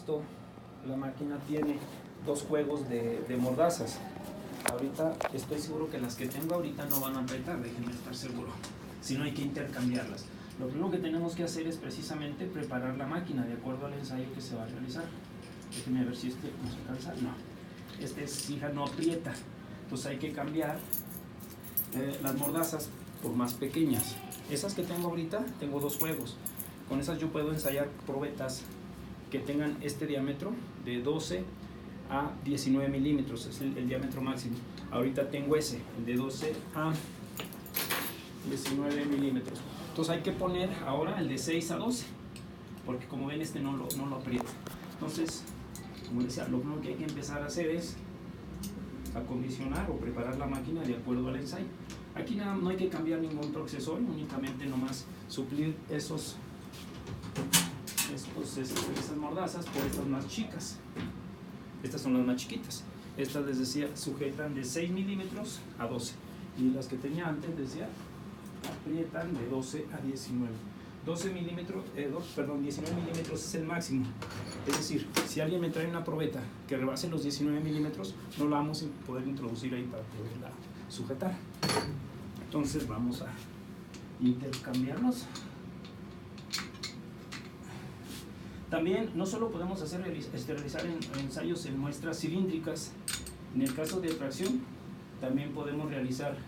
esto, la máquina tiene dos juegos de mordazas. Ahorita estoy seguro que las que tengo ahorita no van a apretar, déjenme estar seguro. Si no, hay que intercambiarlas. Lo primero que tenemos que hacer es precisamente preparar la máquina de acuerdo al ensayo que se va a realizar. Déjenme ver si este nos alcanza. No, este fija no aprieta. Entonces hay que cambiar las mordazas por más pequeñas. Esas que tengo ahorita, tengo dos juegos. Con esas yo puedo ensayar probetas que tengan este diámetro de 12 a 19 milímetros, es el diámetro máximo. Ahorita tengo ese, el de 12 a 19 milímetros. Entonces hay que poner ahora el de 6 a 12, porque como ven este no lo aprieta. Entonces, como decía, lo primero que hay que empezar a hacer es acondicionar o preparar la máquina de acuerdo al ensayo. Aquí no hay que cambiar ningún otro accesorio, únicamente nomás suplir esas mordazas por estas más chicas. Estas son las más chiquitas. Estas, les decía, sujetan de 6 milímetros a 12. Y las que tenía antes, decía, aprietan de 12 a 19. 19 milímetros es el máximo. Es decir, si alguien me trae una probeta que rebase los 19 milímetros, no la vamos a poder introducir ahí para poderla sujetar. Entonces vamos a intercambiarlos. También no solo podemos realizar ensayos en muestras cilíndricas. En el caso de tracción, también podemos realizar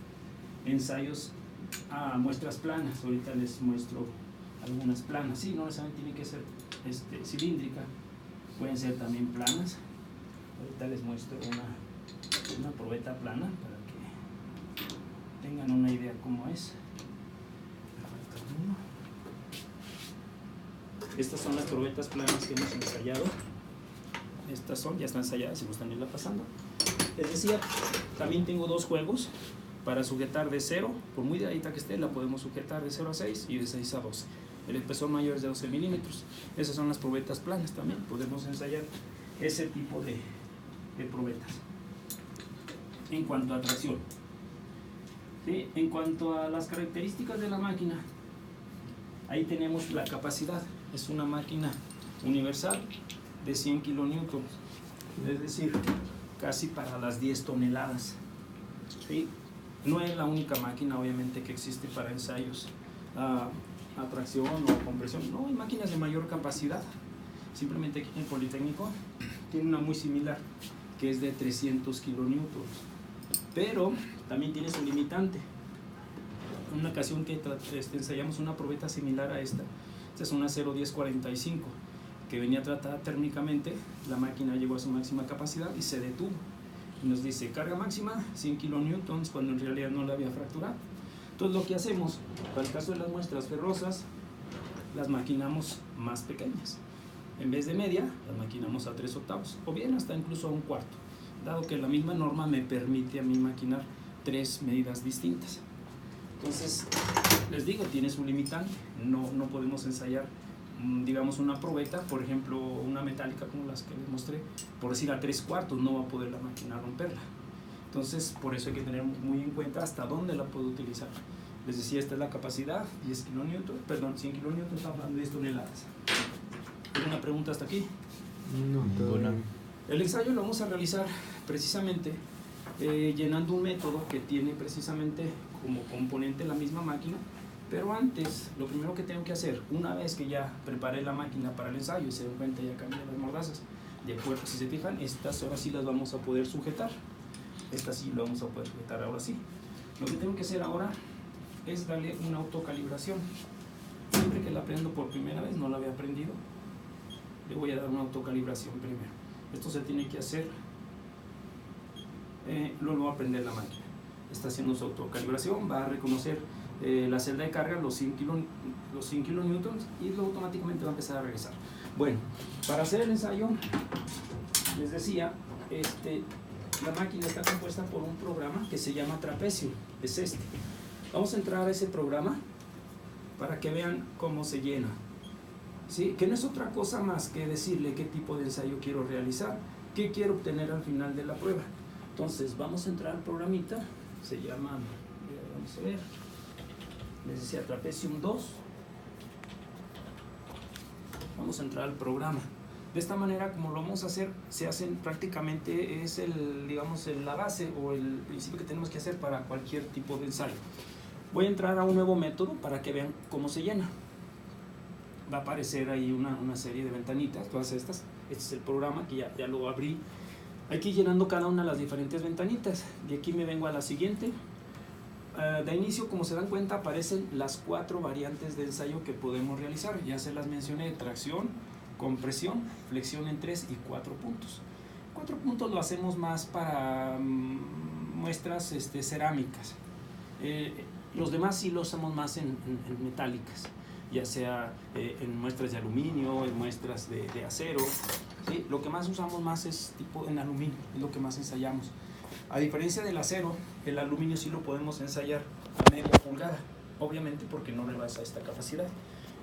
ensayos a muestras planas. Ahorita les muestro algunas planas. Sí, no necesariamente tiene que ser cilíndrica, pueden ser también planas. Ahorita les muestro una probeta plana para que tengan una idea cómo es. Estas son las probetas planas que hemos ensayado. Estas ya están ensayadas y gustan irla pasando. Les decía, también tengo dos juegos para sujetar de 0, por muy delgadita que esté, la podemos sujetar de 0 a 6 y de 6 a 12. El espesor mayor es de 12 milímetros. Esas son las probetas planas también. Podemos ensayar ese tipo de probetas. En cuanto a tracción. ¿Sí? En cuanto a las características de la máquina, ahí tenemos la capacidad. Es una máquina universal de 100 kilonewtons, es decir, casi para las 10 toneladas. ¿Sí? No es la única máquina, obviamente, que existe para ensayos a tracción o compresión. No, hay máquinas de mayor capacidad. Simplemente aquí en el Politécnico tiene una muy similar, que es de 300 kilonewtons. Pero también tiene su limitante. En una ocasión que ensayamos una probeta similar a esta es una 01045, que venía tratada térmicamente. La máquina llegó a su máxima capacidad y se detuvo. Y nos dice carga máxima 100 kilonewtons, cuando en realidad no la había fracturado. Entonces lo que hacemos, para el caso de las muestras ferrosas, las maquinamos más pequeñas. En vez de media, las maquinamos a 3/8, o bien hasta incluso a 1/4, dado que la misma norma me permite a mí maquinar 3 medidas distintas. Entonces, les digo, tiene su limitante. No podemos ensayar, digamos, una probeta, por ejemplo, una metálica como las que les mostré, por decir a 3/4, no va a poder la máquina romperla. Entonces, por eso hay que tener muy en cuenta hasta dónde la puedo utilizar. Les decía, esta es la capacidad, 100 kilonewtons, estamos hablando de 10 toneladas. ¿Alguna pregunta hasta aquí? No, Bueno, el ensayo lo vamos a realizar precisamente llenando un método que tiene precisamente como componente la misma máquina, pero antes, lo primero que tengo que hacer, una vez que ya preparé la máquina para el ensayo y se den cuenta, ya cambié las mordazas, de acuerdo, si se fijan, estas ahora sí las vamos a poder sujetar. Estas sí lo vamos a poder sujetar ahora sí. Lo que tengo que hacer ahora es darle una autocalibración. Siempre que la aprendo por primera vez, no la había aprendido, le voy a dar una autocalibración primero. Esto se tiene que hacer, luego va a aprender la máquina. Está haciendo su autocalibración, va a reconocer la celda de carga, los 100 kilonewtons, y luego automáticamente va a empezar a regresar. Bueno, para hacer el ensayo, les decía, la máquina está compuesta por un programa que se llama Trapecio, es este. Vamos a entrar a ese programa para que vean cómo se llena. ¿Sí? Que no es otra cosa más que decirle qué tipo de ensayo quiero realizar, qué quiero obtener al final de la prueba. Entonces vamos a entrar al programita, se llama, vamos a ver, les decía Trapezium 2. Vamos a entrar al programa. De esta manera, como lo vamos a hacer, se hacen prácticamente, es digamos, la base o el principio que tenemos que hacer para cualquier tipo de ensayo. Voy a entrar a un nuevo método para que vean cómo se llena. Va a aparecer ahí una serie de ventanitas, todas estas. Este es el programa que ya lo abrí. Aquí llenando cada una de las diferentes ventanitas. De aquí me vengo a la siguiente. De inicio, como se dan cuenta, aparecen las 4 variantes de ensayo que podemos realizar. Ya se las mencioné: tracción, compresión, flexión en 3 y 4 puntos. 4 puntos lo hacemos más para muestras cerámicas. Los demás sí lo usamos más en metálicas, ya sea en muestras de aluminio, en muestras de acero. ¿Sí? Lo que más usamos más es tipo en aluminio, es lo que más ensayamos. A diferencia del acero, el aluminio sí lo podemos ensayar a media pulgada, obviamente porque no rebasa esta capacidad.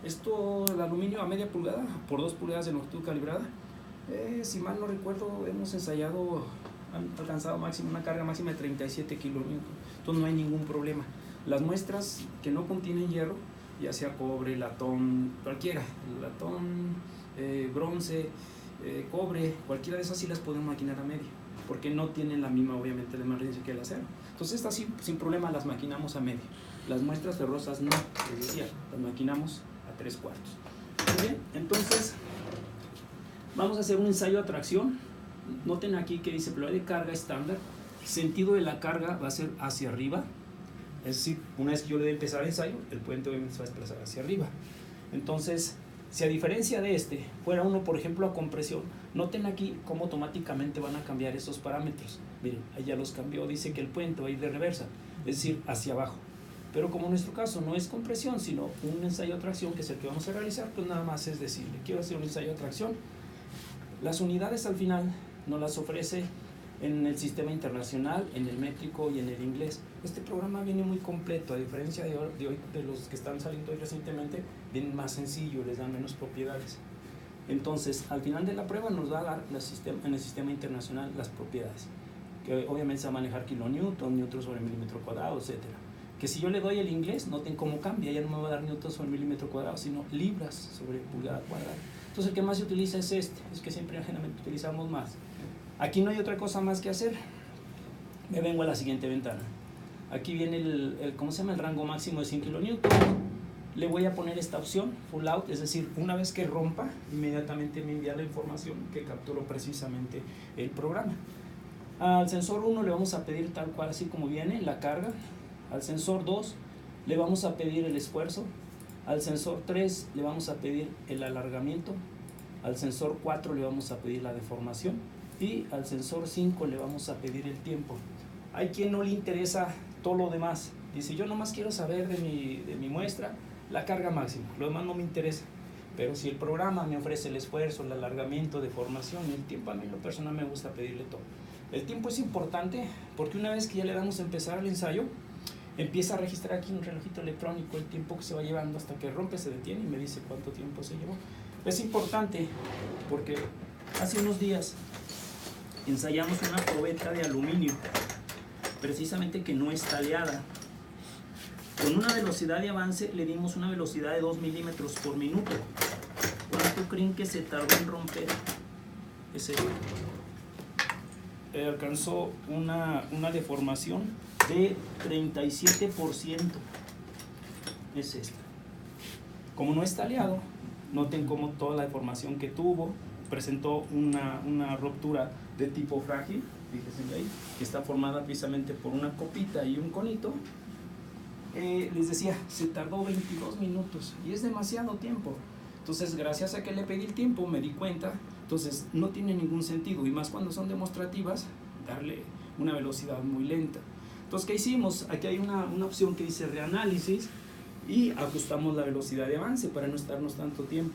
El aluminio a media pulgada por 2 pulgadas de longitud calibrada, si mal no recuerdo, hemos ensayado, han alcanzado una carga máxima de 37 kilonewton, entonces no hay ningún problema. Las muestras que no contienen hierro, ya sea cobre, latón, cualquiera, latón, bronce, cobre, cualquiera de esas sí las podemos maquinar a media, porque no tienen la misma, obviamente, la misma resistencia que el acero. Entonces estas sí, sin problema las maquinamos a media. Las muestras ferrosas no, les decía, las maquinamos a 3/4. Muy bien, entonces vamos a hacer un ensayo a tracción. Noten aquí que dice velocidad de carga estándar. Sentido de la carga va a ser hacia arriba. Es decir, una vez que yo le dé empezar el ensayo, el puente obviamente se va a desplazar hacia arriba. Entonces, si a diferencia de fuera uno, por ejemplo, a compresión, noten aquí cómo automáticamente van a cambiar esos parámetros. Miren, ahí ya los cambió, dice que el puente va a ir de reversa, es decir, hacia abajo. Pero como en nuestro caso no es compresión, sino un ensayo de tracción, que es el que vamos a realizar, pues nada más es decirle, quiero hacer un ensayo de tracción. Las unidades al final nos las ofrece en el sistema internacional, en el métrico y en el inglés. Este programa viene muy completo, a diferencia de hoy, de los que están saliendo hoy recientemente, vienen más sencillo, les dan menos propiedades. Entonces, al final de la prueba nos va a dar en el sistema internacional las propiedades, que obviamente se va a manejar kilonewton, newton sobre milímetro cuadrado, etc. Que si yo le doy el inglés, noten cómo cambia, ya no me va a dar newton sobre milímetro cuadrado, sino libras sobre pulgada cuadrada. Entonces el que más se utiliza es es que siempre generalmente utilizamos más. Aquí no hay otra cosa más que hacer. Me vengo a la siguiente ventana. Aquí viene ¿cómo se llama? El rango máximo de 100 kilonewton. Le voy a poner esta opción, full out, es decir, una vez que rompa, inmediatamente me envía la información que capturó precisamente el programa. Al sensor 1 le vamos a pedir tal cual, así como viene, la carga. Al sensor 2 le vamos a pedir el esfuerzo. Al sensor 3 le vamos a pedir el alargamiento. Al sensor 4 le vamos a pedir la deformación. Y al sensor 5 le vamos a pedir el tiempo. Hay quien no le interesa todo lo demás. Dice, yo nomás quiero saber de mi muestra la carga máxima. Lo demás no me interesa. Pero si el programa me ofrece el esfuerzo, el alargamiento, deformación y el tiempo, a mí en lo personal me gusta pedirle todo. El tiempo es importante porque una vez que ya le damos a empezar el ensayo, empieza a registrar aquí un relojito electrónico el tiempo que se va llevando hasta que rompe, se detiene y me dice cuánto tiempo se llevó. Es importante porque hace unos días ensayamos una probeta de aluminio, precisamente que no es taleada. Con una velocidad de avance le dimos una velocidad de 2 milímetros por minuto. ¿Cuánto creen que se tardó en romper ese? Alcanzó una deformación de 37%. Es esta. Como no es taleado, noten cómo toda la deformación que tuvo presentó una ruptura de tipo frágil, fíjense ahí, que está formada precisamente por una copita y un conito. Les decía, se tardó 22 minutos y es demasiado tiempo. Entonces, gracias a que le pedí el tiempo, me di cuenta. Entonces, no tiene ningún sentido, y más cuando son demostrativas, darle una velocidad muy lenta. Entonces, ¿qué hicimos? Aquí hay una opción que dice reanálisis y ajustamos la velocidad de avance para no estarnos tanto tiempo.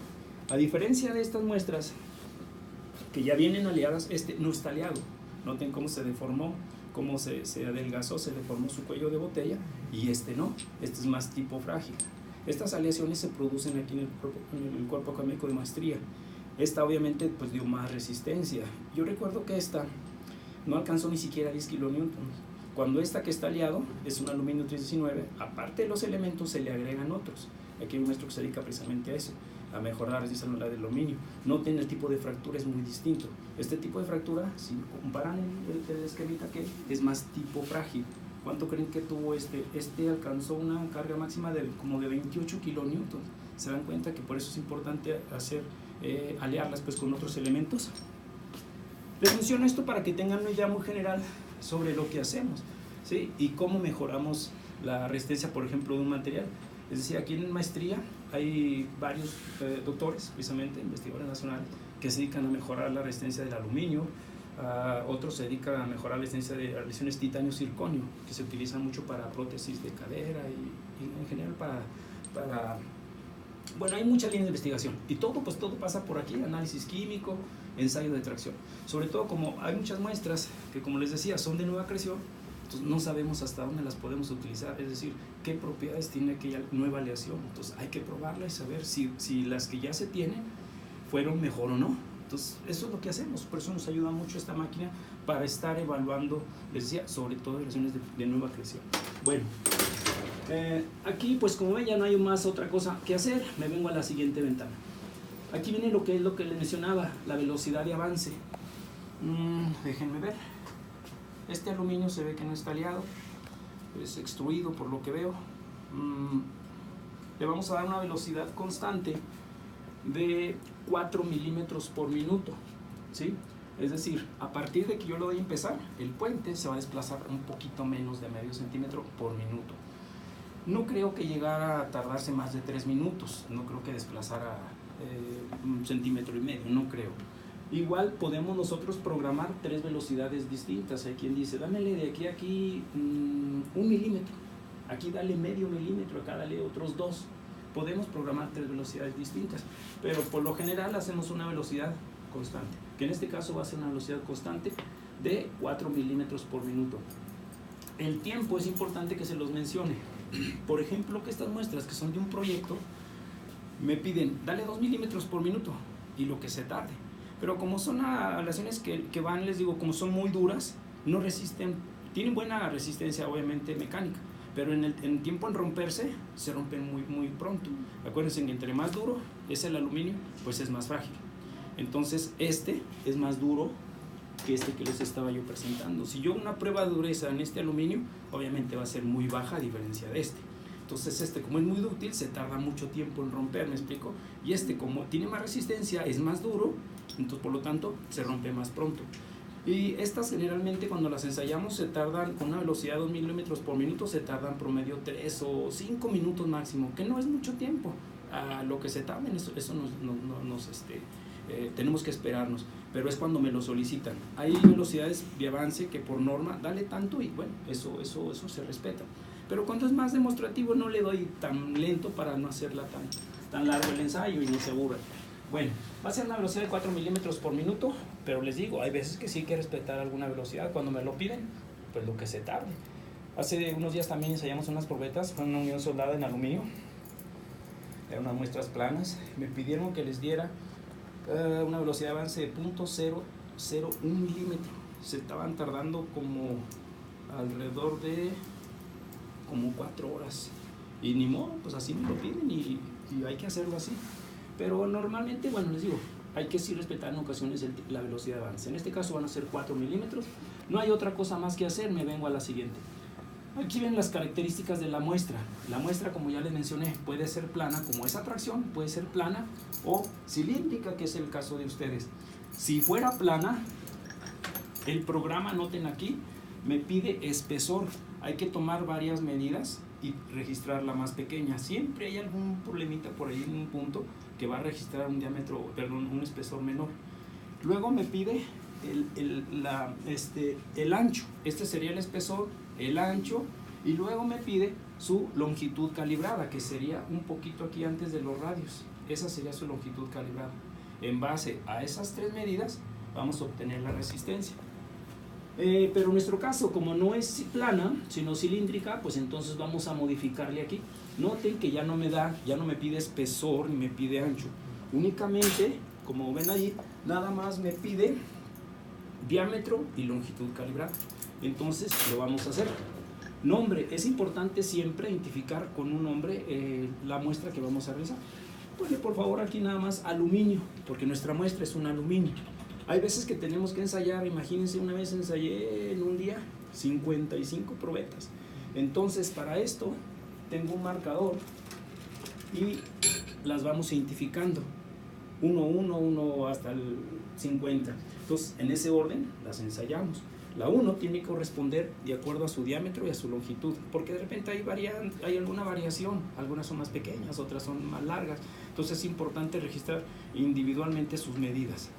A diferencia de estas muestras que ya vienen aliadas, no está aliado. Noten cómo se deformó, cómo se adelgazó, se deformó su cuello de botella, y no, este es más tipo frágil. Estas aleaciones se producen aquí en el cuerpo académico de maestría. Esta obviamente pues dio más resistencia. Yo recuerdo que esta no alcanzó ni siquiera 10 kilonewtons. Cuando esta que está aliado es un aluminio 319, aparte de los elementos se le agregan otros. Aquí hay un maestro que se dedica precisamente a eso, a mejorar la resistencia anular del aluminio. Noten, el tipo de fractura es muy distinto. Este tipo de fractura, si comparan el esquemita, que es más tipo frágil. ¿Cuánto creen que tuvo este? Este alcanzó una carga máxima de como de 28 kilonewtons. Se dan cuenta que por eso es importante aliarlas pues con otros elementos. Les menciono esto para que tengan una idea muy general sobre lo que hacemos, ¿sí? Y cómo mejoramos la resistencia, por ejemplo, de un material. Es decir, aquí en maestría hay varios doctores, precisamente investigadores nacionales, que se dedican a mejorar la resistencia del aluminio. Otros se dedican a mejorar la resistencia de lesiones titanio-circonio, que se utilizan mucho para prótesis de cadera y en general para bueno, hay muchas líneas de investigación y todo pasa por aquí: análisis químico, ensayo de tracción. Sobre todo, como hay muchas muestras que, como les decía, son de nueva creación, entonces no sabemos hasta dónde las podemos utilizar, es decir, qué propiedades tiene aquella nueva aleación. Entonces hay que probarla y saber si las que ya se tienen fueron mejor o no. Entonces eso es lo que hacemos, por eso nos ayuda mucho esta máquina para estar evaluando, les decía, sobre todo lesiones de nueva creación. Bueno, aquí pues como ven ya no hay más otra cosa que hacer. Me vengo a la siguiente ventana. Aquí viene lo que les mencionaba, la velocidad de avance. Déjenme ver. Este aluminio se ve que no está aliado, es extruido por lo que veo. Le vamos a dar una velocidad constante de 4 milímetros por minuto, ¿sí? Es decir, a partir de que yo lo doy a empezar, el puente se va a desplazar un poquito menos de medio centímetro por minuto. No creo que llegara a tardarse más de 3 minutos, no creo que desplazara 1,5 centímetros, no creo. Igual podemos nosotros programar 3 velocidades distintas. Hay quien dice, dámele de aquí a aquí 1 milímetro, aquí dale medio milímetro, acá dale otros 2. Podemos programar 3 velocidades distintas, pero por lo general hacemos una velocidad constante, que en este caso va a ser una velocidad constante de 4 milímetros por minuto. El tiempo es importante que se los mencione. Por ejemplo, que estas muestras que son de un proyecto me piden, dale 2 milímetros por minuto y lo que se tarde. Pero como son aleaciones que van, les digo, como son muy duras, no resisten, tienen buena resistencia obviamente mecánica, pero en el tiempo en romperse, se rompen muy pronto. Acuérdense que entre más duro es el aluminio, pues es más frágil. Entonces este es más duro que este que les estaba yo presentando. Si yo una prueba de dureza en este aluminio, obviamente va a ser muy baja a diferencia de este. Entonces este, como es muy dúctil, se tarda mucho tiempo en romper, ¿me explico? Y este, como tiene más resistencia, es más duro, entonces por lo tanto se rompe más pronto. Y estas generalmente cuando las ensayamos se tardan con una velocidad de 2 milímetros por minuto, se tardan promedio 3 o 5 minutos máximo, que no es mucho tiempo. A lo que se tarden, eso tenemos que esperarnos, pero es cuando me lo solicitan. Hay velocidades de avance que por norma dale tanto y bueno, eso se respeta. Pero cuando es más demostrativo no le doy tan lento para no hacerla tan largo el ensayo y no se aburra. Bueno, va a ser una velocidad de 4 milímetros por minuto, pero les digo, hay veces que sí hay que respetar alguna velocidad. Cuando me lo piden, pues lo que se tarde. Hace unos días también ensayamos unas probetas, fue una unión soldada en aluminio, eran unas muestras planas. Me pidieron que les diera una velocidad de avance de 0.001 milímetro. Se estaban tardando como alrededor de como 4 horas. Y ni modo, pues así me lo piden y hay que hacerlo así. Pero normalmente, bueno, les digo, hay que sí respetar en ocasiones la velocidad de avance. En este caso van a ser 4 milímetros. No hay otra cosa más que hacer, me vengo a la siguiente. Aquí ven las características de la muestra. La muestra, como ya les mencioné, puede ser plana, como esa tracción, puede ser plana o cilíndrica, que es el caso de ustedes. Si fuera plana, el programa, noten aquí, me pide espesor. Hay que tomar varias medidas y registrar la más pequeña. Siempre hay algún problemita por ahí en un punto que va a registrar un diámetro, perdón, un espesor menor. Luego me pide el ancho. Este sería el espesor, el ancho, y luego me pide su longitud calibrada, que sería un poquito aquí antes de los radios. Esa sería su longitud calibrada. En base a esas 3 medidas vamos a obtener la resistencia. Pero en nuestro caso, como no es plana, sino cilíndrica, pues entonces vamos a modificarle aquí. Noten que ya no me pide espesor ni me pide ancho. Únicamente, como ven ahí, nada más me pide diámetro y longitud calibrada. Entonces lo vamos a hacer. Nombre, es importante siempre identificar con un nombre la muestra que vamos a realizar. Ponle por favor aquí nada más aluminio, porque nuestra muestra es un aluminio. Hay veces que tenemos que ensayar, imagínense, una vez ensayé en un día 55 probetas. Entonces para esto tengo un marcador y las vamos identificando. 1, 1, 1 hasta el 50. Entonces en ese orden las ensayamos. La 1 tiene que corresponder de acuerdo a su diámetro y a su longitud, porque de repente hay alguna variación, algunas son más pequeñas, otras son más largas, entonces es importante registrar individualmente sus medidas.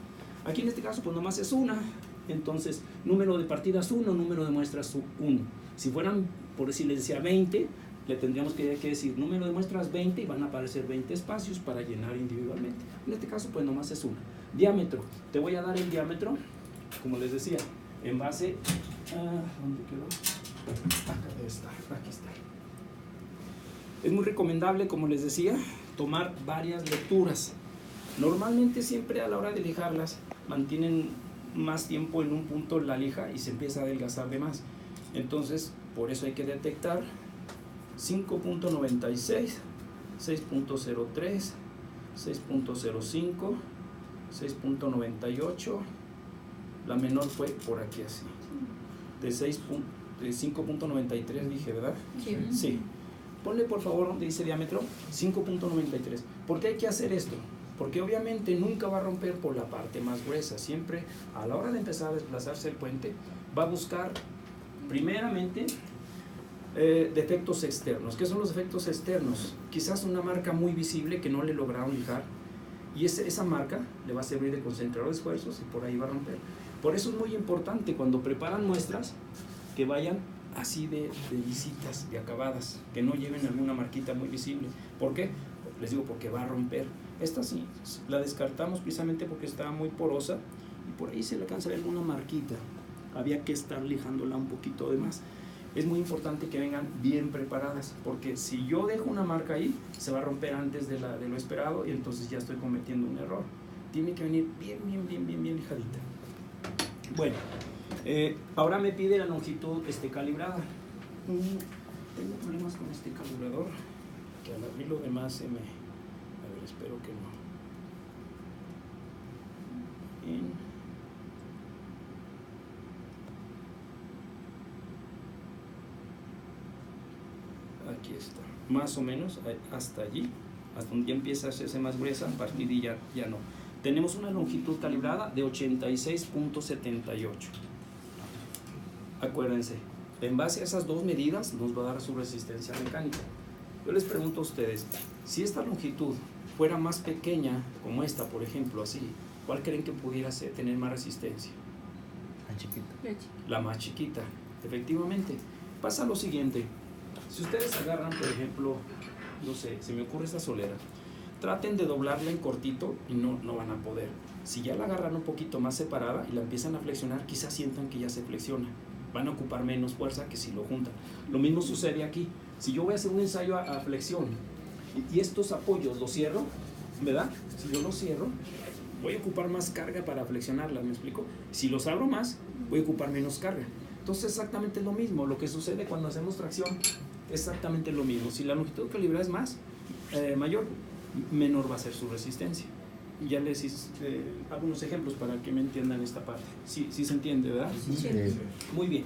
Aquí en este caso pues nomás es una, entonces número de partidas 1, número de muestras 1. Si fueran, por decir, les decía 20, le tendríamos que decir número de muestras 20 y van a aparecer 20 espacios para llenar individualmente. En este caso pues nomás es una. Diámetro, te voy a dar el diámetro, como les decía, en base a... ¿dónde quedó? Acá debe estar, aquí está. Es muy recomendable, como les decía, tomar varias lecturas. Normalmente siempre a la hora de lijarlas mantienen más tiempo en un punto la lija y se empieza a adelgazar de más. Entonces, por eso hay que detectar 5.96, 6.03, 6.05, 6.98. La menor fue por aquí así. De 5.93 dije, ¿verdad? Sí. Sí. Ponle por favor donde dice diámetro 5.93. ¿Por qué hay que hacer esto? Porque obviamente nunca va a romper por la parte más gruesa. Siempre a la hora de empezar a desplazarse el puente va a buscar primeramente defectos externos. ¿Qué son los defectos externos? Quizás una marca muy visible que no le lograron lijar y esa marca le va a servir de concentrador de esfuerzos y por ahí va a romper. Por eso es muy importante cuando preparan muestras que vayan así de lisitas, de acabadas, que no lleven alguna marquita muy visible. ¿Por qué? Les digo, porque va a romper. Esta sí, la descartamos precisamente porque estaba muy porosa y por ahí se le alcanza a ver alguna marquita. Había que estar lijándola un poquito de más. Es muy importante que vengan bien preparadas, porque si yo dejo una marca ahí, se va a romper antes de lo esperado y entonces ya estoy cometiendo un error. Tiene que venir bien lijadita. Bueno, ahora me pide la longitud calibrada. Tengo problemas con este calibrador, que al abrir lo demás se me... A ver, espero que no. Bien. Aquí está, más o menos hasta allí, hasta donde ya empieza a hacerse más gruesa, a partir de ya no. Tenemos una longitud calibrada de 86.78. Acuérdense, en base a esas dos medidas nos va a dar su resistencia mecánica. Yo les pregunto a ustedes, si esta longitud fuera más pequeña, como esta por ejemplo, así, ¿cuál creen que pudiera tener más resistencia? La chiquita. La más chiquita, efectivamente. Pasa lo siguiente. Si ustedes agarran, por ejemplo, no sé, se me ocurre esta solera, traten de doblarla en cortito y no van a poder. Si ya la agarran un poquito más separada y la empiezan a flexionar, quizás sientan que ya se flexiona. Van a ocupar menos fuerza que si lo juntan. Lo mismo sucede aquí. Si yo voy a hacer un ensayo a flexión y estos apoyos los cierro, ¿verdad? Si yo los cierro, voy a ocupar más carga para flexionarlas, ¿me explico? Si los abro más, voy a ocupar menos carga. Entonces exactamente lo mismo, lo que sucede cuando hacemos tracción, exactamente lo mismo. Si la longitud calibrada es mayor, menor va a ser su resistencia. Y ya les hice algunos ejemplos para que me entiendan esta parte. Sí se entiende, ¿verdad? Sí. Muy bien.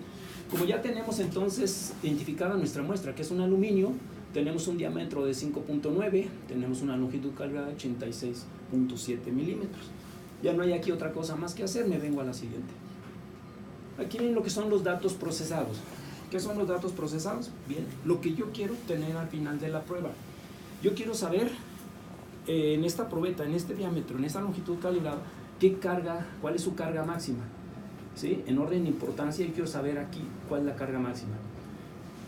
Como ya tenemos entonces identificada nuestra muestra, que es un aluminio, tenemos un diámetro de 5.9, tenemos una longitud calibrada de 86.7 milímetros. Ya no hay aquí otra cosa más que hacer, me vengo a la siguiente. Aquí ven lo que son los datos procesados. ¿Qué son los datos procesados? Bien, lo que yo quiero tener al final de la prueba. Yo quiero saber en esta probeta, en este diámetro, en esta longitud calibrada, qué carga, cuál es su carga máxima. ¿Sí? En orden de importancia, yo quiero saber aquí cuál es la carga máxima.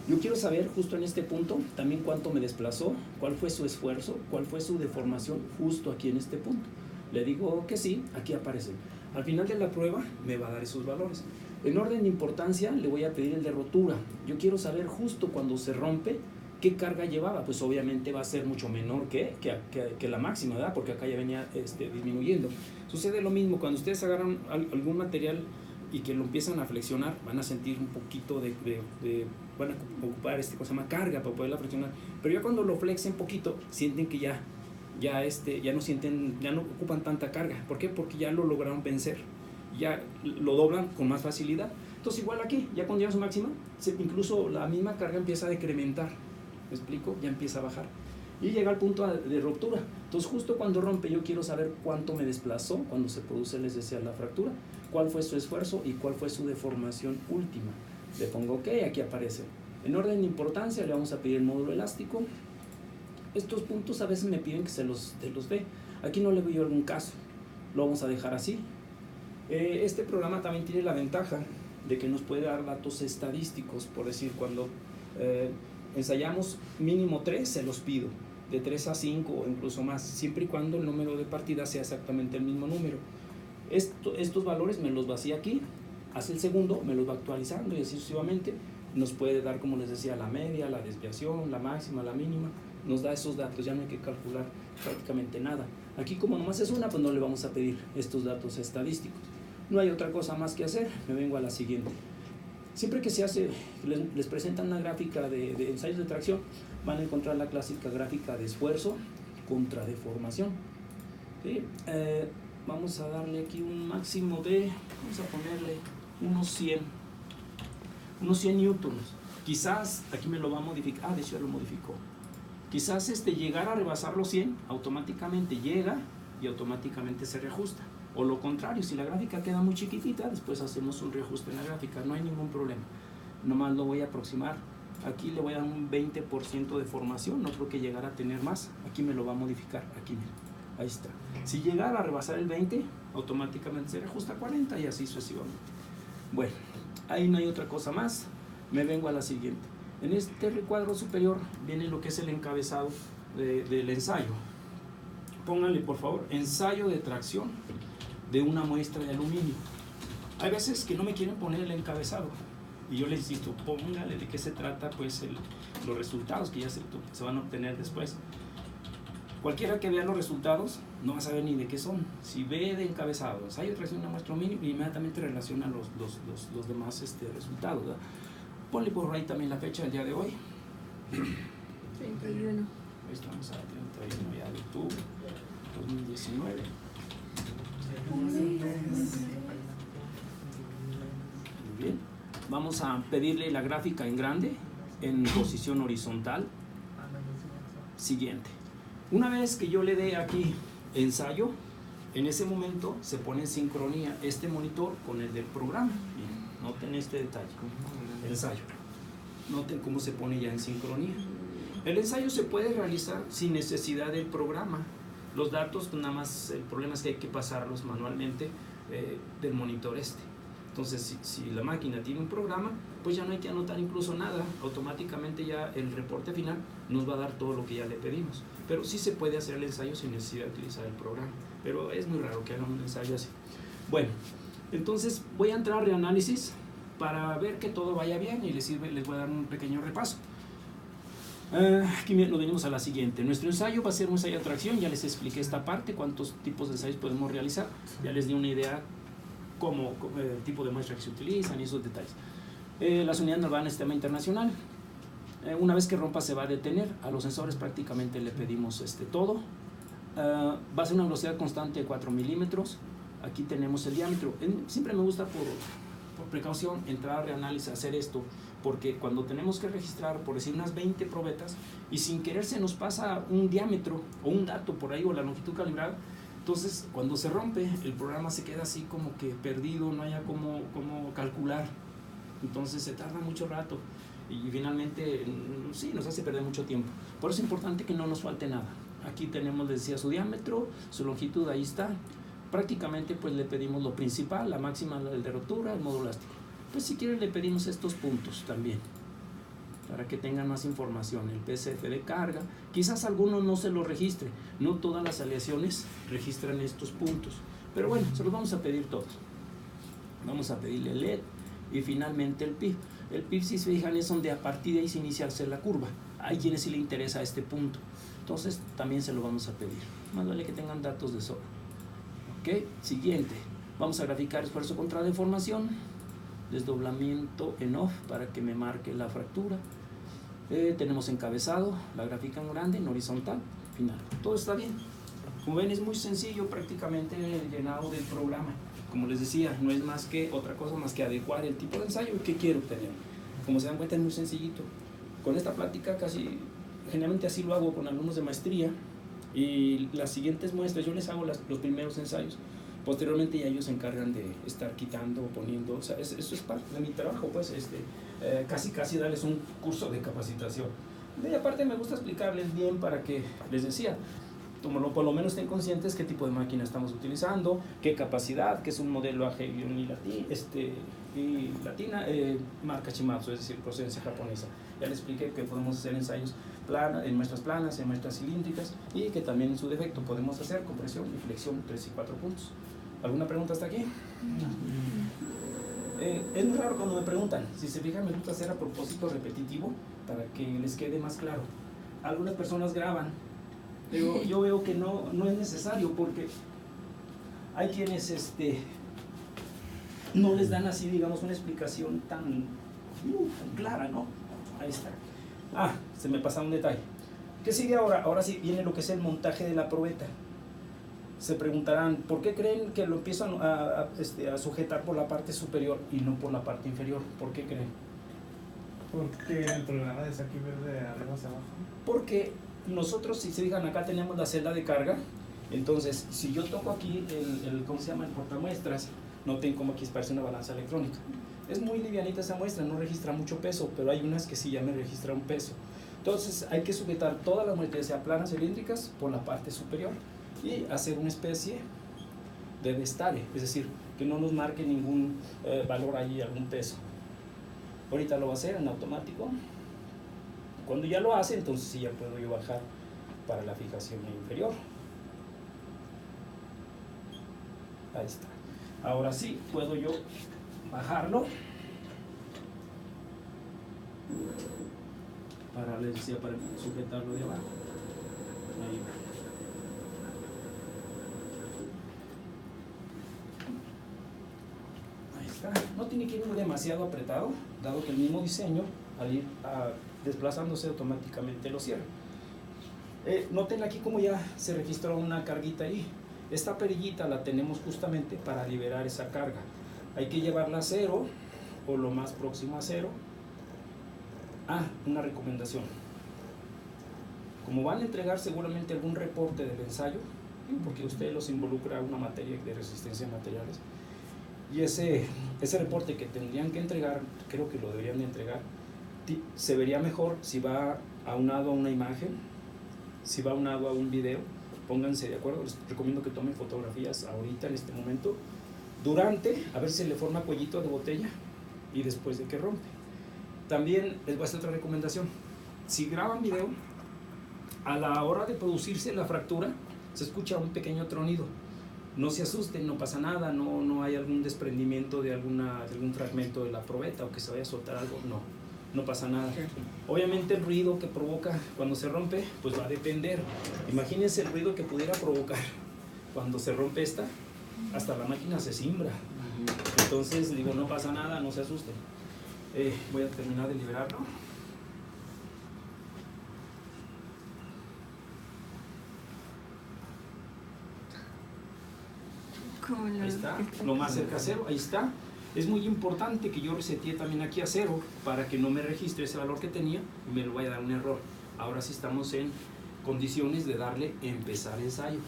Yo quiero saber justo en este punto también cuánto me desplazó, cuál fue su esfuerzo, cuál fue su deformación justo aquí en este punto. Le digo que sí, aquí aparecen. Al final de la prueba me va a dar esos valores. En orden de importancia le voy a pedir el de rotura. Yo quiero saber justo cuando se rompe qué carga llevaba. Pues obviamente va a ser mucho menor que la máxima, ¿verdad? Porque acá ya venía disminuyendo. Sucede lo mismo cuando ustedes agarran algún material y que lo empiezan a flexionar, van a sentir un poquito van a ocupar carga para poderla flexionar. Pero ya cuando lo flexen poquito, sienten que ya ya no sienten, ya no ocupan tanta carga. ¿Por qué? Porque ya lo lograron vencer, ya lo doblan con más facilidad. Entonces igual aquí, ya cuando llega a su máxima, incluso la misma carga empieza a decrementar, ¿me explico? Ya empieza a bajar y llega al punto de ruptura. Entonces justo cuando rompe yo quiero saber cuánto me desplazó cuando se produce, les decía, la fractura, cuál fue su esfuerzo y cuál fue su deformación última. Le pongo OK, aquí aparece. En orden de importancia le vamos a pedir el módulo elástico. Estos puntos a veces me piden que se los dé. Aquí no le veo algún caso, lo vamos a dejar así. Este programa también tiene la ventaja de que nos puede dar datos estadísticos, por decir, cuando ensayamos mínimo 3, se los pido, de 3 a 5 o incluso más, siempre y cuando el número de partidas sea exactamente el mismo número. Estos valores me los vacía aquí, hace el segundo, me los va actualizando y así sucesivamente. Nos puede dar, como les decía, la media, la desviación, la máxima, la mínima, nos da esos datos, ya no hay que calcular prácticamente nada. Aquí como nomás es una, pues no le vamos a pedir estos datos estadísticos. No hay otra cosa más que hacer, me vengo a la siguiente. Siempre que se hace, les presentan una gráfica de ensayos de tracción, van a encontrar la clásica gráfica de esfuerzo contra deformación. ¿Sí? Vamos a darle aquí un máximo de, vamos a ponerle unos 100 newtons. Quizás, aquí me lo va a modificar, de hecho ya lo modificó. Quizás llegar a rebasar los 100, automáticamente llega y automáticamente se reajusta. O lo contrario, si la gráfica queda muy chiquitita, después hacemos un reajuste en la gráfica, no hay ningún problema. Nomás lo voy a aproximar. Aquí le voy a dar un 20% de formación, no creo que llegara a tener más. Aquí me lo va a modificar, aquí mira, ahí está. Si llegara a rebasar el 20, automáticamente se reajusta a 40 y así sucesivamente. Bueno, ahí no hay otra cosa más. Me vengo a la siguiente. En este recuadro superior viene lo que es el encabezado del ensayo. Pónganle por favor, ensayo de tracción de una muestra de aluminio. Hay veces que no me quieren poner el encabezado y yo les insisto, póngale de qué se trata, pues los resultados que ya se van a obtener después. Cualquiera que vea los resultados no va a saber ni de qué son. Si ve de encabezado ensayo de tracción de una muestra de aluminio, inmediatamente relaciona los demás resultados, ¿verdad? Ponle por ahí también la fecha del día de hoy. 31. Estamos a 31 ya de octubre 2019. Muy bien. Vamos a pedirle la gráfica en grande, en posición horizontal. Siguiente. Una vez que yo le dé aquí ensayo, en ese momento se pone en sincronía este monitor con el del programa. Miren, noten este detalle. Ensayo. Noten cómo se pone ya en sincronía. El ensayo se puede realizar sin necesidad del programa. Los datos, pues nada más, el problema es que hay que pasarlos manualmente del monitor Entonces, si la máquina tiene un programa, pues ya no hay que anotar incluso nada. Automáticamente ya el reporte final nos va a dar todo lo que ya le pedimos. Pero sí se puede hacer el ensayo sin necesidad de utilizar el programa. Pero es muy raro que hagan un ensayo así. Bueno, entonces voy a entrar a reanálisis para ver que todo vaya bien y les voy a dar un pequeño repaso. Aquí nos venimos a la siguiente. Nuestro ensayo va a ser un ensayo de tracción. Ya les expliqué esta parte, cuántos tipos de ensayos podemos realizar. Ya les di una idea cómo el tipo de muestra que se utilizan y esos detalles. Las unidades nos van a sistema internacional. Una vez que rompa se va a detener. A los sensores prácticamente le pedimos todo. Va a ser una velocidad constante de 4 milímetros. Aquí tenemos el diámetro. Siempre me gusta por precaución entrar a reanálisis, hacer esto, porque cuando tenemos que registrar, por decir, unas 20 probetas y sin querer se nos pasa un diámetro o un dato por ahí o la longitud calibrada, entonces cuando se rompe el programa se queda así como que perdido, no haya cómo calcular, entonces se tarda mucho rato y finalmente sí nos hace perder mucho tiempo. Por eso es importante que no nos falte nada. Aquí tenemos, les decía, su diámetro, su longitud, ahí está. Prácticamente pues le pedimos lo principal, la máxima, el de rotura, el módulo elástico. Pues si quieren le pedimos estos puntos también, para que tengan más información, el PSF de carga. Quizás algunos no se lo registre, no todas las aleaciones registran estos puntos, pero bueno, se los vamos a pedir todos. Vamos a pedirle el LED y finalmente el PIB. El PIB, si se fijan, es donde a partir de ahí se inicia la curva. Hay quienes sí le interesa este punto, entonces también se lo vamos a pedir. Más vale que tengan datos de sobra. Ok, siguiente. Vamos a graficar esfuerzo contra deformación, desdoblamiento en off para que me marque la fractura. Tenemos encabezado, la gráfica en grande, en horizontal. final. Todo está bien. Como ven, es muy sencillo, prácticamente el llenado del programa. Como les decía, no es más que otra cosa más que adecuar el tipo de ensayo que quiero obtener. Como se dan cuenta, es muy sencillito. Con esta plática generalmente así lo hago con alumnos de maestría, y las siguientes muestras yo les hago los primeros ensayos. Posteriormente ya ellos se encargan de estar quitando, poniendo, o sea, eso es parte de mi trabajo, pues, casi darles un curso de capacitación. Y aparte me gusta explicarles bien para que, les decía, por lo menos estén conscientes qué tipo de máquina estamos utilizando, qué capacidad, que es un modelo y latina, marca Shimatsu, es decir, procedencia japonesa. Ya les expliqué que podemos hacer ensayos en muestras planas, en muestras cilíndricas, y que también en su defecto podemos hacer compresión y flexión 3 y 4 puntos. ¿Alguna pregunta hasta aquí? Es muy raro cuando me preguntan. Si se fijan, me gusta hacer a propósito repetitivo para que les quede más claro. Algunas personas graban, pero yo veo que no es necesario, porque hay quienes no les dan así, digamos, una explicación tan clara, ¿no? Ahí está. Se me pasa un detalle. ¿Qué sigue ahora? Ahora sí viene lo que es el montaje de la probeta. Se preguntarán, ¿por qué creen que lo empiezan a sujetar por la parte superior y no por la parte inferior? ¿Por qué creen? Porque el programa de aquí de arriba hacia abajo. Porque nosotros, si se fijan, acá tenemos la celda de carga. Entonces, si yo toco aquí ¿cómo se llama? El portamuestras, noten como aquí parece una balanza electrónica. Es muy livianita esa muestra, no registra mucho peso, pero hay unas que sí ya me registra un peso. Entonces, hay que sujetar todas las muestras, sea planas cilíndricas, por la parte superior, y hacer una especie de destale, es decir, que no nos marque ningún valor allí, algún peso. Ahorita lo va a hacer en automático. Cuando ya lo hace, entonces sí ya puedo yo bajar para la fijación inferior. Ahí está. Ahora sí puedo yo bajarlo para, les decía, para sujetarlo de abajo. Ahí va. No tiene que ir demasiado apretado, dado que el mismo diseño, al ir desplazándose automáticamente, lo cierra. Noten aquí como ya se registró una carguita ahí. Esta perillita la tenemos justamente para liberar esa carga. Hay que llevarla a cero, o lo más próximo a cero. Una recomendación. Como van a entregar seguramente algún reporte del ensayo, porque ustedes los involucra una materia de resistencia a materiales, y ese reporte que tendrían que entregar, creo que lo deberían de entregar, se vería mejor si va aunado a una imagen, si va aunado a un video. Pónganse de acuerdo, les recomiendo que tomen fotografías ahorita en este momento, durante, a ver si le forma cuellito de botella, y después de que rompe. También les voy a hacer otra recomendación. Si graban video, a la hora de producirse la fractura, se escucha un pequeño tronido. No se asusten, no pasa nada, no hay algún desprendimiento de algún fragmento de la probeta, o que se vaya a soltar algo, no pasa nada. Obviamente el ruido que provoca cuando se rompe, pues va a depender. Imagínense el ruido que pudiera provocar cuando se rompe esta, hasta la máquina se cimbra. Entonces digo, no pasa nada, no se asusten. Voy a terminar de liberarlo. Ahí está, lo más cerca a cero, ahí está. Es muy importante que yo resetee también aquí a cero para que no me registre ese valor que tenía y me lo vaya a dar un error. Ahora sí estamos en condiciones de darle empezar ensayo.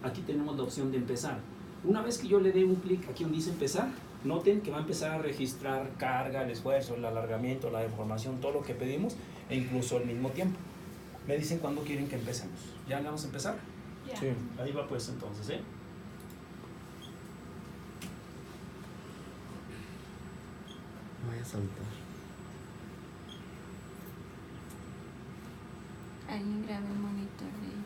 Aquí tenemos la opción de empezar. Una vez que yo le dé un clic aquí donde dice empezar, noten que va a empezar a registrar carga, el esfuerzo, el alargamiento, la deformación, todo lo que pedimos, e incluso al mismo tiempo. Me dicen cuándo quieren que empecemos. ¿Ya le vamos a empezar? Yeah. Sí. Ahí va pues entonces, Voy a saltar. Alguien graba el monitor de...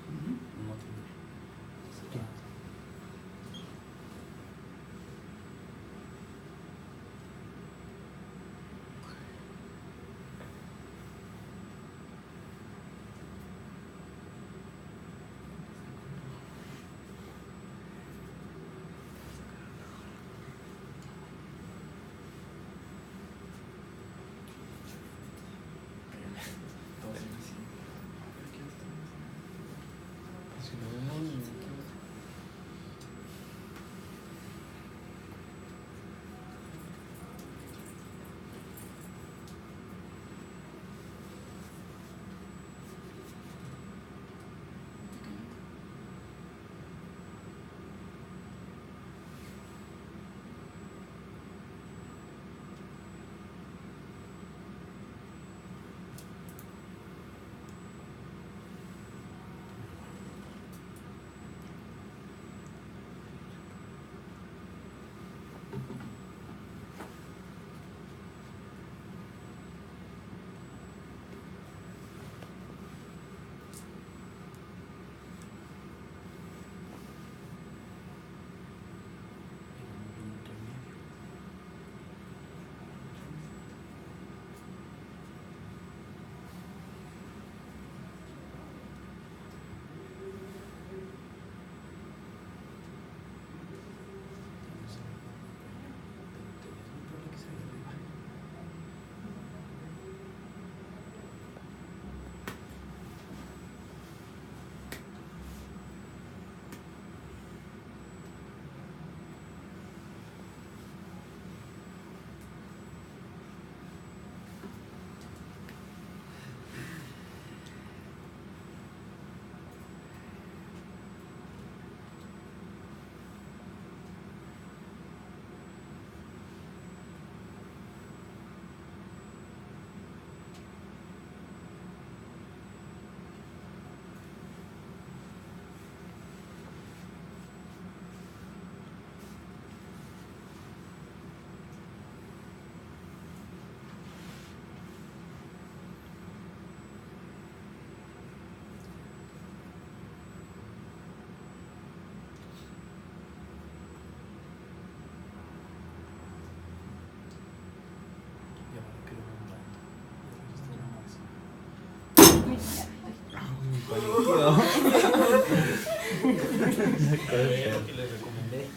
Lo que les recomendé.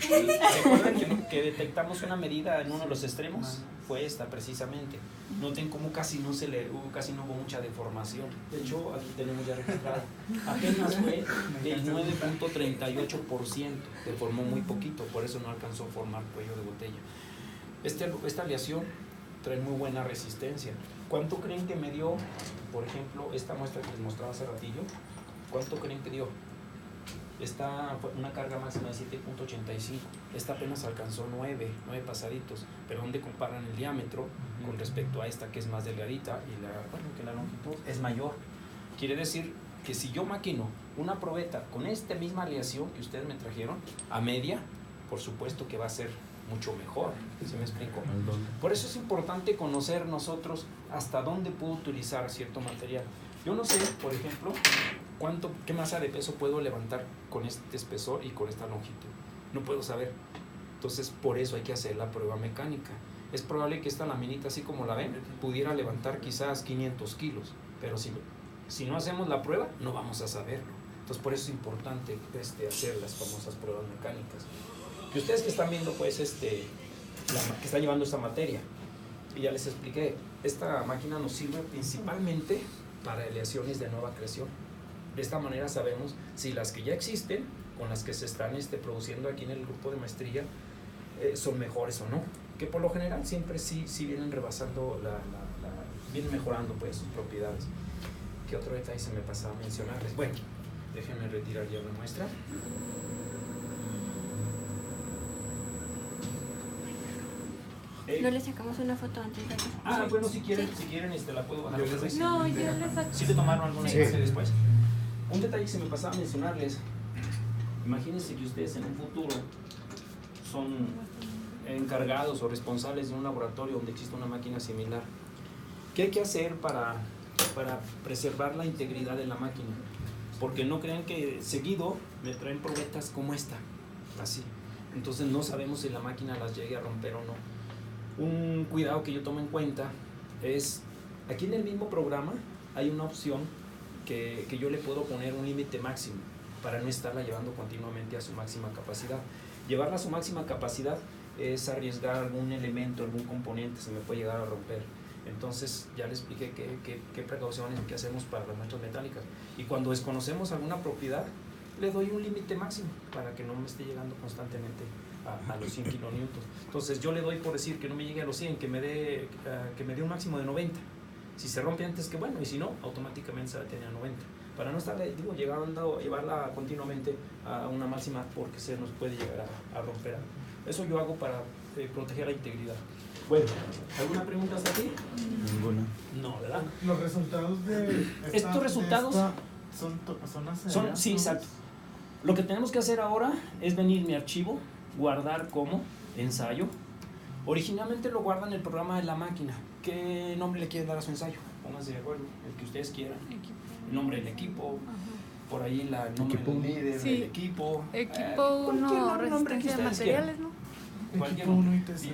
¿Recuerdan que detectamos una medida en uno de los extremos? Fue esta precisamente. Noten cómo casi no hubo mucha deformación. De hecho, aquí tenemos ya registrado. Apenas fue el 9.38%. Deformó muy poquito, por eso no alcanzó a formar cuello de botella. Esta aleación trae muy buena resistencia. ¿Cuánto creen que me dio, por ejemplo, esta muestra que les mostraba hace ratillo? ¿Cuánto creen que dio? Esta fue una carga máxima de 7.85. Esta apenas alcanzó 9 pasaditos. Pero ¿dónde comparan el diámetro con respecto a esta que es más delgadita y que la longitud es mayor? Quiere decir que si yo maquino una probeta con esta misma aleación que ustedes me trajeron, a media, por supuesto que va a ser mucho mejor. ¿Sí me explico? Por eso es importante conocer nosotros hasta dónde puedo utilizar cierto material. Yo no sé, por ejemplo, qué masa de peso puedo levantar con este espesor y con esta longitud. No puedo saber. Entonces, por eso hay que hacer la prueba mecánica. Es probable que esta laminita, así como la ven, pudiera levantar quizás 500 kilos, pero si no hacemos la prueba, no vamos a saberlo. Entonces, por eso es importante hacer las famosas pruebas mecánicas. Y ustedes que están viendo, pues, que están llevando esta materia, y ya les expliqué, esta máquina nos sirve principalmente para aleaciones de nueva creación. De esta manera sabemos si las que ya existen, con las que se están produciendo aquí en el grupo de maestría, son mejores o no. Que por lo general siempre sí vienen rebasando, vienen mejorando pues sus propiedades. ¿Qué otro detalle se me pasaba a mencionarles? Bueno, déjenme retirar ya una muestra. ¿No le sacamos una foto antes de que... Bueno, si quieren, la puedo bajar. No, yo le saco. ¿Sí le tomaron alguna clase después? Un detalle que se me pasaba a mencionarles. Imagínense que ustedes en un futuro son encargados o responsables de un laboratorio donde existe una máquina similar. ¿Qué hay que hacer para preservar la integridad de la máquina? Porque no crean que seguido me traen probetas como esta, así. Entonces no sabemos si la máquina las llegue a romper o no. Un cuidado que yo tomo en cuenta es, aquí en el mismo programa hay una opción que yo le puedo poner un límite máximo para no estarla llevando continuamente a su máxima capacidad. Llevarla a su máxima capacidad es arriesgar algún elemento, algún componente, se me puede llegar a romper. Entonces ya les expliqué qué precauciones que hacemos para las muestras metálicas. Y cuando desconocemos alguna propiedad, le doy un límite máximo para que no me esté llegando constantemente a los 100 kilonewtons. Entonces yo le doy por decir que no me llegue a los 100, que me dé un máximo de 90. Si se rompe antes, que bueno, y si no, automáticamente se va a tener a 90. Para no estar, llevarla continuamente a una máxima porque se nos puede llegar a romper. Eso yo hago para proteger la integridad. Bueno, ¿alguna pregunta hasta aquí? Ninguna. No, ¿verdad? Los resultados de estos resultados son sí, exacto. Lo que tenemos que hacer ahora es venir mi archivo, guardar como ensayo. Originalmente lo guardan en el programa de la máquina. ¿Qué nombre le quieren dar a su ensayo? Pónganse de acuerdo, el que ustedes quieran. El nombre del equipo, por ahí el nombre del líder del equipo. Equipo 1, resistencia de materiales, ¿no? Cualquier Equipo 1 nombre. y TC.